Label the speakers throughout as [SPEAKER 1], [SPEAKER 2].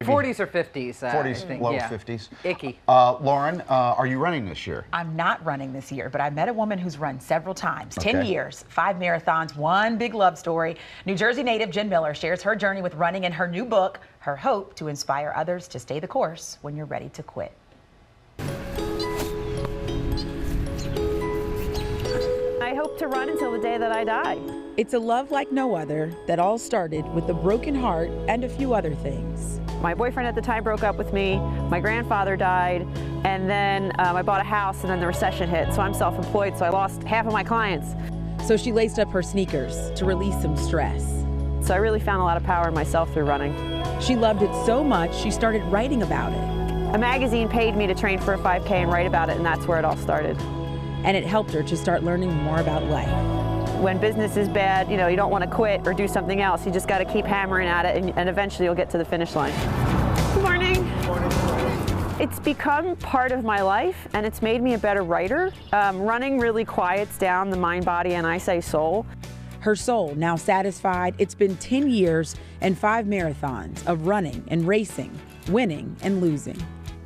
[SPEAKER 1] 40s or 50s.
[SPEAKER 2] 40s,
[SPEAKER 1] I think,
[SPEAKER 2] low
[SPEAKER 1] yeah.
[SPEAKER 2] 50s.
[SPEAKER 1] Icky.
[SPEAKER 2] Lauren, are you running this year?
[SPEAKER 3] I'm not running this year, but I met a woman who's run several times.
[SPEAKER 2] Okay.
[SPEAKER 3] 10 years, 5 marathons, one big love story. New Jersey native Jen Miller shares her journey with running in her new book, Her Hope to Inspire Others to Stay the Course When You're Ready to Quit.
[SPEAKER 4] I hope to run until the day that I die.
[SPEAKER 5] It's a love like no other that all started with a broken heart and a few other things.
[SPEAKER 4] My boyfriend at the time broke up with me, my grandfather died, and then I bought a house and then the recession hit. So I'm self-employed, so I lost half of my clients.
[SPEAKER 5] So she laced up her sneakers to release some stress.
[SPEAKER 4] So I really found a lot of power in myself through running.
[SPEAKER 5] She loved it so much she started writing about it.
[SPEAKER 4] A magazine paid me to train for a 5K and write about it, and that's where it all started.
[SPEAKER 5] And it helped her to start learning more about life.
[SPEAKER 4] When business is bad, you know, you don't want to quit or do something else. You just got to keep hammering at it, and eventually you'll get to the finish line. Good morning. It's become part of my life, and it's made me a better writer. Running really quiets down the mind, body, and I say soul.
[SPEAKER 5] Her soul now satisfied. It's been 10 years and 5 marathons of running and racing, winning and losing.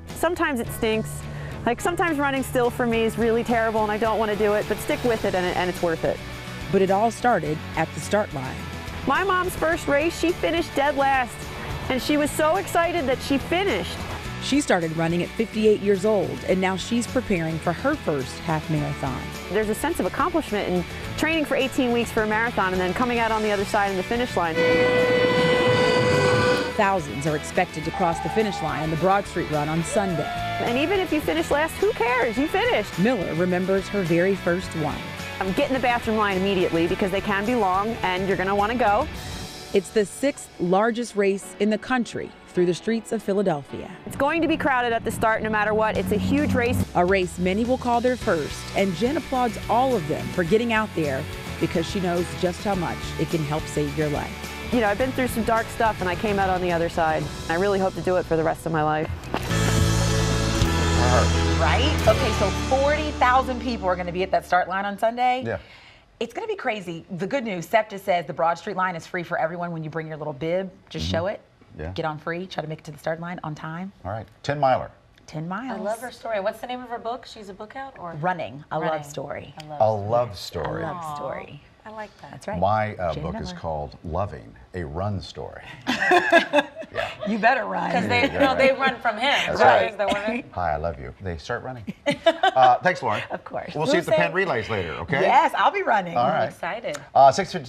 [SPEAKER 4] Sometimes it stinks. Like sometimes running still for me is really terrible and I don't want to do it, but stick with it and it's worth it.
[SPEAKER 5] But it all started at the start line.
[SPEAKER 4] My mom's first race, she finished dead last, and she was so excited that she finished.
[SPEAKER 5] She started running at 58 years old, and now she's preparing for her first half marathon.
[SPEAKER 4] There's a sense of accomplishment in training for 18 weeks for a marathon and then coming out on the other side in the finish line.
[SPEAKER 5] Thousands are expected to cross the finish line on the Broad Street Run on Sunday.
[SPEAKER 4] And even if you finish last, who cares? You finished.
[SPEAKER 5] Miller remembers her very first one.
[SPEAKER 4] Get in the bathroom line immediately because they can be long and you're going to want to go.
[SPEAKER 5] It's the 6th largest race in the country through the streets of Philadelphia.
[SPEAKER 4] It's going to be crowded at the start no matter what. It's a huge race.
[SPEAKER 5] A race many will call their first, and Jen applauds all of them for getting out there because she knows just how much it can help save your life.
[SPEAKER 4] You know, I've been through some dark stuff and I came out on the other side. I really hope to do it for the rest of my life.
[SPEAKER 3] Right? Okay, so 40,000 people are going to be at that start line on Sunday.
[SPEAKER 2] Yeah.
[SPEAKER 3] It's going to be crazy. The good news, SEPTA says the Broad Street line is free for everyone when you bring your little bib. Just show it.
[SPEAKER 2] Yeah.
[SPEAKER 3] Get on free. Try to make it to the start line on time.
[SPEAKER 2] All right, 10 miler.
[SPEAKER 3] 10 miles.
[SPEAKER 6] I love her story. What's the name of her book? She's a book out? Or
[SPEAKER 3] Running, a
[SPEAKER 6] Running.
[SPEAKER 3] love story.
[SPEAKER 2] A love story.
[SPEAKER 3] A love story.
[SPEAKER 6] I like that.
[SPEAKER 3] That's right.
[SPEAKER 2] My
[SPEAKER 3] Jen
[SPEAKER 2] book is
[SPEAKER 3] Miller.
[SPEAKER 2] called Loving, a Run Story.
[SPEAKER 3] You better run.
[SPEAKER 6] Because
[SPEAKER 2] Yeah,
[SPEAKER 6] they run from him.
[SPEAKER 2] That's
[SPEAKER 6] right.
[SPEAKER 2] right. Hi, I love you. They start running. Thanks, Lauren.
[SPEAKER 3] Of course.
[SPEAKER 2] We'll see you at the Penn Relays later, okay?
[SPEAKER 3] Yes, I'll be running.
[SPEAKER 2] All
[SPEAKER 6] I'm
[SPEAKER 2] right.
[SPEAKER 6] excited.
[SPEAKER 2] 6:50.